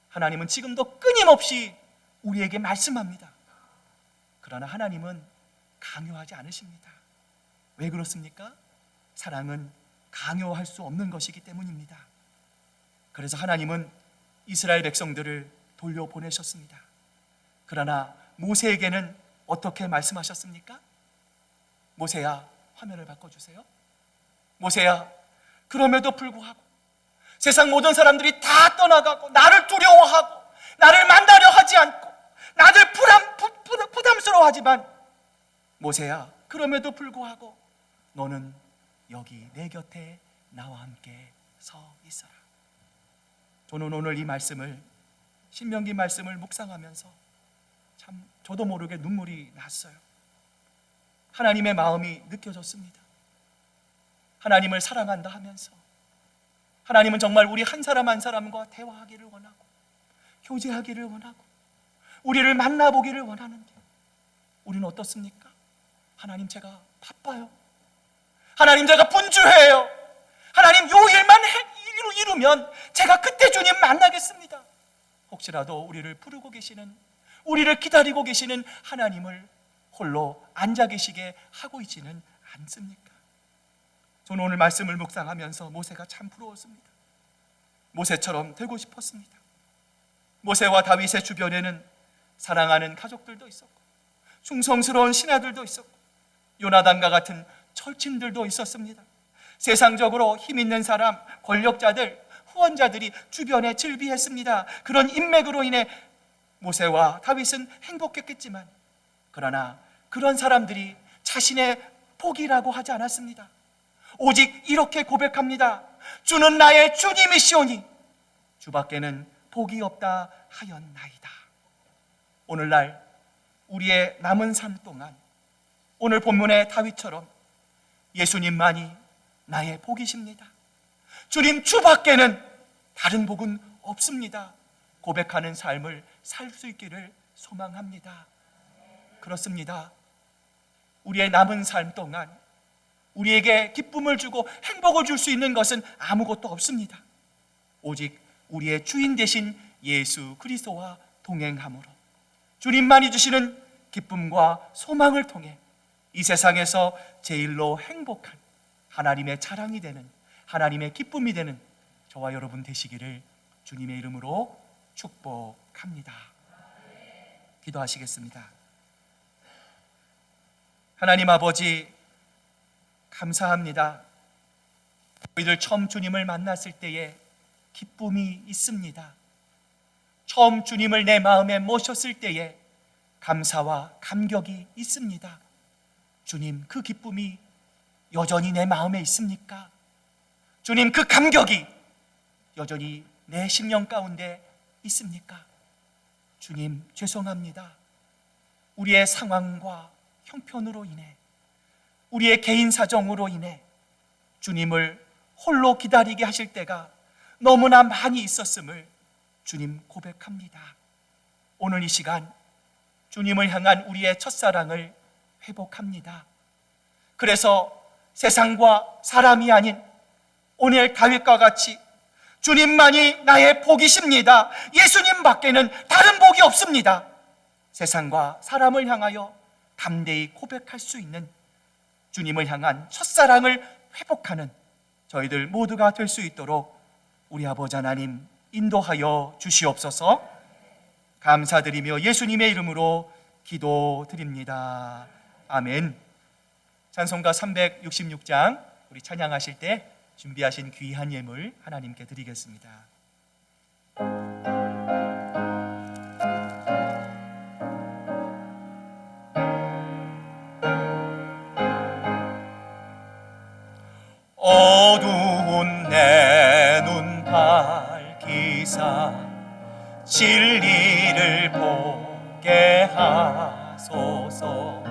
하나님은 지금도 끊임없이 우리에게 말씀합니다. 그러나 하나님은 강요하지 않으십니다. 왜 그렇습니까? 사랑은 강요할 수 없는 것이기 때문입니다. 그래서 하나님은 이스라엘 백성들을 돌려보내셨습니다. 그러나 모세에게는 어떻게 말씀하셨습니까? 모세야, 화면을 바꿔주세요. 모세야, 그럼에도 불구하고 세상 모든 사람들이 다 떠나가고 나를 두려워하고 나를 만나려 하지 않고 나를 부담스러워하지만 모세야, 그럼에도 불구하고 너는 여기 내 곁에 나와 함께 서 있어라. 저는 오늘 이 말씀을, 신명기 말씀을 묵상하면서 참 저도 모르게 눈물이 났어요. 하나님의 마음이 느껴졌습니다. 하나님을 사랑한다 하면서 하나님은 정말 우리 한 사람 한 사람과 대화하기를 원하고 교제하기를 원하고 우리를 만나보기를 원하는데 우리는 어떻습니까? 하나님, 제가 바빠요. 하나님, 제가 분주해요. 하나님, 요 일만 이루면 제가 그때 주님 만나겠습니다. 혹시라도 우리를 부르고 계시는, 우리를 기다리고 계시는 하나님을 홀로 앉아 계시게 하고 있지는 않습니까? 저는 오늘 말씀을 묵상하면서 모세가 참 부러웠습니다. 모세처럼 되고 싶었습니다. 모세와 다윗의 주변에는 사랑하는 가족들도 있었고 충성스러운 신하들도 있었고 요나단과 같은 철친들도 있었습니다. 세상적으로 힘 있는 사람, 권력자들, 후원자들이 주변에 즐비했습니다. 그런 인맥으로 인해 모세와 다윗은 행복했겠지만 그러나 그런 사람들이 자신의 복이라고 하지 않았습니다. 오직 이렇게 고백합니다. 주는 나의 주님이시오니 주밖에는 복이 없다 하였나이다. 오늘날 우리의 남은 삶 동안 오늘 본문의 다윗처럼 예수님만이 나의 복이십니다. 주님, 주밖에는 다른 복은 없습니다. 고백하는 삶을 살 수 있기를 소망합니다. 그렇습니다. 우리의 남은 삶 동안 우리에게 기쁨을 주고 행복을 줄 수 있는 것은 아무것도 없습니다. 오직 우리의 주인 되신 예수 그리스도와 동행함으로 주님만이 주시는 기쁨과 소망을 통해 이 세상에서 제일로 행복한 하나님의 자랑이 되는, 하나님의 기쁨이 되는 저와 여러분 되시기를 주님의 이름으로 축복합니다. 기도하시겠습니다. 하나님 아버지, 감사합니다. 저희들 처음 주님을 만났을 때에 기쁨이 있습니다. 처음 주님을 내 마음에 모셨을 때에 감사와 감격이 있습니다. 주님, 그 기쁨이 여전히 내 마음에 있습니까? 주님, 그 감격이 여전히 내 심령 가운데 있습니까? 주님, 죄송합니다. 우리의 상황과 형편으로 인해, 우리의 개인 사정으로 인해 주님을 홀로 기다리게 하실 때가 너무나 많이 있었음을 주님 고백합니다. 오늘 이 시간 주님을 향한 우리의 첫사랑을 회복합니다. 그래서 세상과 사람이 아닌 오늘 다윗과 같이 주님만이 나의 복이십니다. 예수님 밖에는 다른 복이 없습니다. 세상과 사람을 향하여 담대히 고백할 수 있는 주님을 향한 첫사랑을 회복하는 저희들 모두가 될 수 있도록 우리 아버지 하나님 인도하여 주시옵소서. 감사드리며 예수님의 이름으로 기도드립니다. 아멘. 찬송가 366장 우리 찬양하실 때 준비하신 귀한 예물 하나님께 드리겠습니다. 어두운 내 눈 밝히사 진리를 보게 하소서.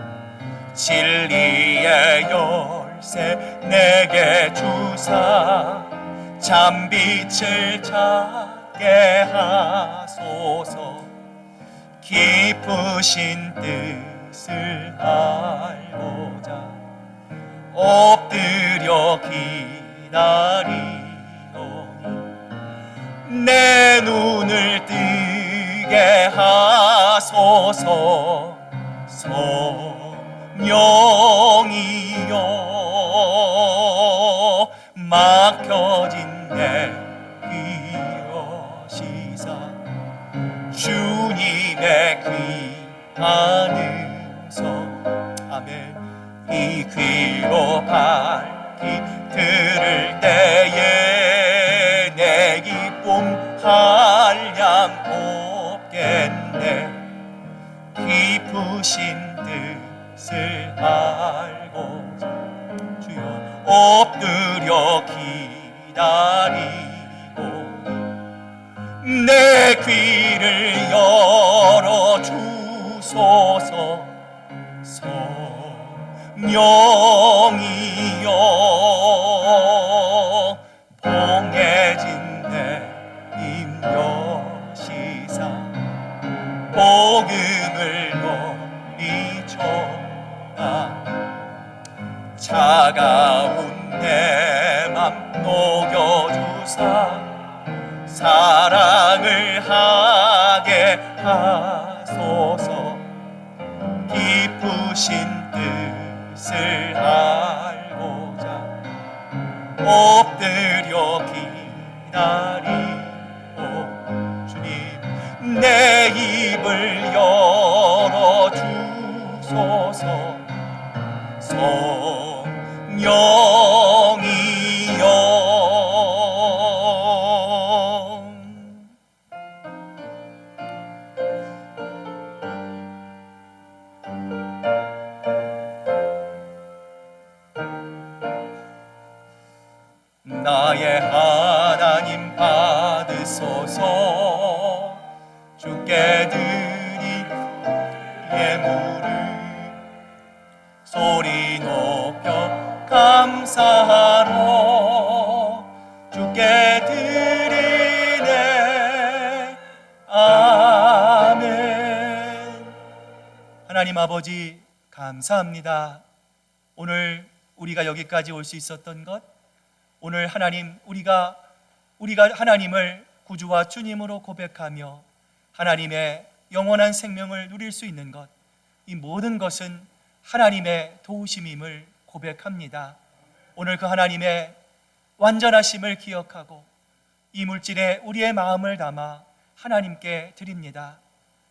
진리의 열쇠 내게 주사 참빛을 찾게 하소서. 깊으신 뜻을 알고자 엎드려 기다리오니 내 눈을 뜨게 하소서. 성령이여 막혀진 내 귀여시사 주님의 귀한 음성 아멘. 이 귀로 밝히 들을 때에 내 기쁨 한량 없겠네. 깊으신 뜻을 알고 주여 엎드려 기다리고 내 귀를 열어 주소서. 성령이여 봉해진 내 임여시사 복음을 높이 전하 차가운 내 맘 녹여주사 사랑을 하게 하소서. 깊으신 뜻을 알고자 엎드려 기다리고 주님 내 입을 열어 주소서. 성령이여 나의 하나님 받으소서. 주께 드린 예물을 소리 높여 감사하러 주께 드리네. 아멘. 하나님 아버지 감사합니다. 오늘 우리가 여기까지 올 수 있었던 것, 오늘 하나님 우리가 하나님을 구주와 주님으로 고백하며 하나님의 영원한 생명을 누릴 수 있는 것, 이 모든 것은 하나님의 도우심임을 고백합니다. 오늘 그 하나님의 완전하심을 기억하고 이 물질에 우리의 마음을 담아 하나님께 드립니다.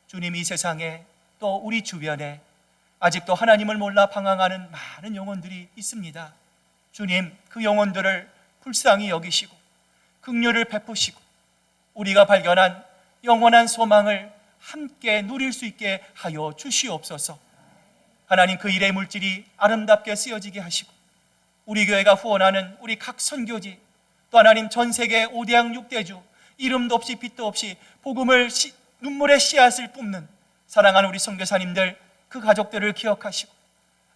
주님, 이 세상에 또 우리 주변에 아직도 하나님을 몰라 방황하는 많은 영혼들이 있습니다. 주님, 그 영혼들을 불쌍히 여기시고 긍휼을 베푸시고 우리가 발견한 영원한 소망을 함께 누릴 수 있게 하여 주시옵소서. 하나님, 그 일의 물질이 아름답게 쓰여지게 하시고 우리 교회가 후원하는 우리 각 선교지, 또 하나님 전 세계 5대양 6대주 이름도 없이 빛도 없이 복음을 눈물의 씨앗을 뿜는 사랑하는 우리 선교사님들, 그 가족들을 기억하시고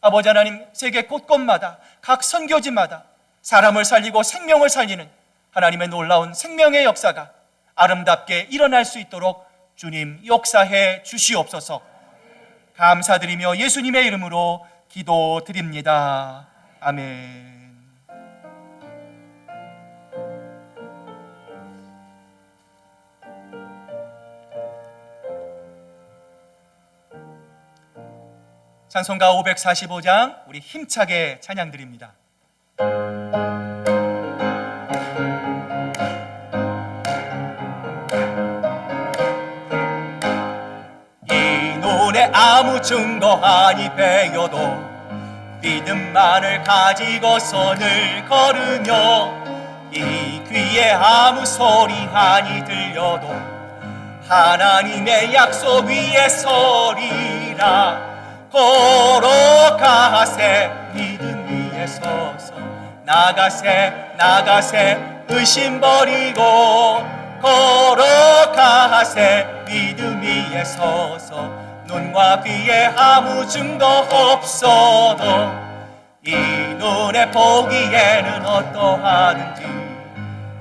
아버지 하나님, 세계 곳곳마다 각 선교지마다 사람을 살리고 생명을 살리는 하나님의 놀라운 생명의 역사가 아름답게 일어날 수 있도록 주님 역사해 주시옵소서. 감사드리며 예수님의 이름으로 기도드립니다. 아멘. 찬송가 545장 우리 힘차게 찬양 드립니다. 이 눈에 아무 증거 아니 배여도 믿음만을 가지고서 늘 걸으며 이 귀에 아무 소리 아니 들려도 하나님의 약속 위에 서리라. 걸어가세 믿음 위에 서서 나가세 의심 버리고 걸어가세 믿음 위에 서서 눈과 귀에 아무 증거 없어도 이 눈에 보기에는 어떠하든지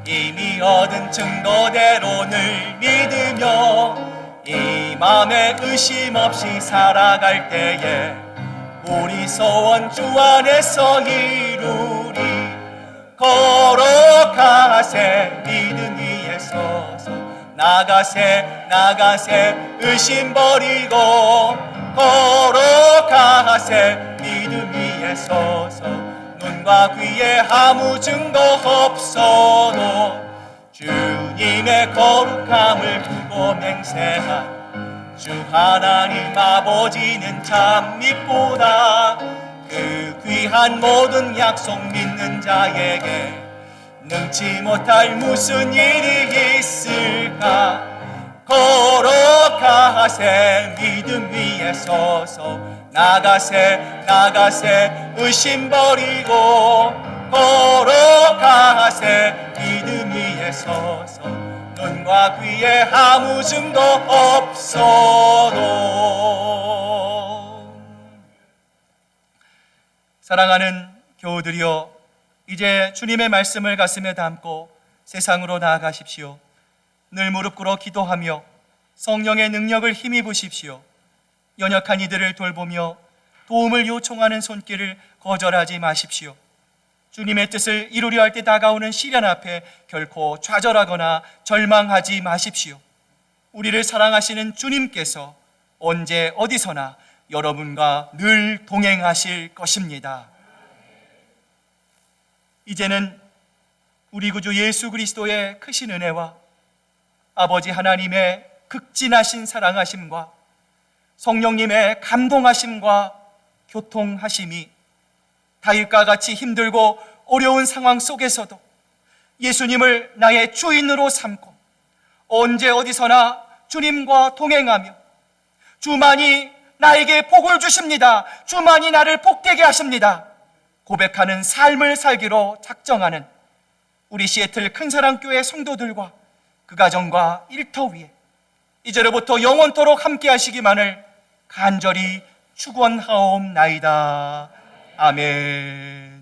이미 얻은 증거대로 늘 믿으며 이 맘에 의심 없이 살아갈 때에 우리 소원 주 안에서 이루리. 걸어가세 믿음 위에 서서 나가세 의심 버리고 걸어가세 믿음 위에 서서 눈과 귀에 아무 증거 없어도 주님의 거룩함을 두고 맹세한 주 하나님 아버지는 참 미쁘다. 그 귀한 모든 약속 믿는 자에게 능치 못할 무슨 일이 있을까. 걸어가세 믿음 위에 서서 나가세 의심 버리고 걸어가세 믿음 위에 서서 눈과 귀에 아무 증거 없어도. 사랑하는 교우들이여, 이제 주님의 말씀을 가슴에 담고 세상으로 나아가십시오. 늘 무릎 꿇어 기도하며 성령의 능력을 힘입으십시오. 연약한 이들을 돌보며 도움을 요청하는 손길을 거절하지 마십시오. 주님의 뜻을 이루려 할 때 다가오는 시련 앞에 결코 좌절하거나 절망하지 마십시오. 우리를 사랑하시는 주님께서 언제 어디서나 여러분과 늘 동행하실 것입니다. 이제는 우리 구주 예수 그리스도의 크신 은혜와 아버지 하나님의 극진하신 사랑하심과 성령님의 감동하심과 교통하심이 다윗과 같이 힘들고 어려운 상황 속에서도 예수님을 나의 주인으로 삼고 언제 어디서나 주님과 동행하며 주만이 나에게 복을 주십니다, 주만이 나를 복되게 하십니다 고백하는 삶을 살기로 작정하는 우리 시애틀 큰사랑교회 성도들과 그 가정과 일터 위에 이제로부터 영원토록 함께 하시기만을 간절히 축원하옵나이다. 아멘.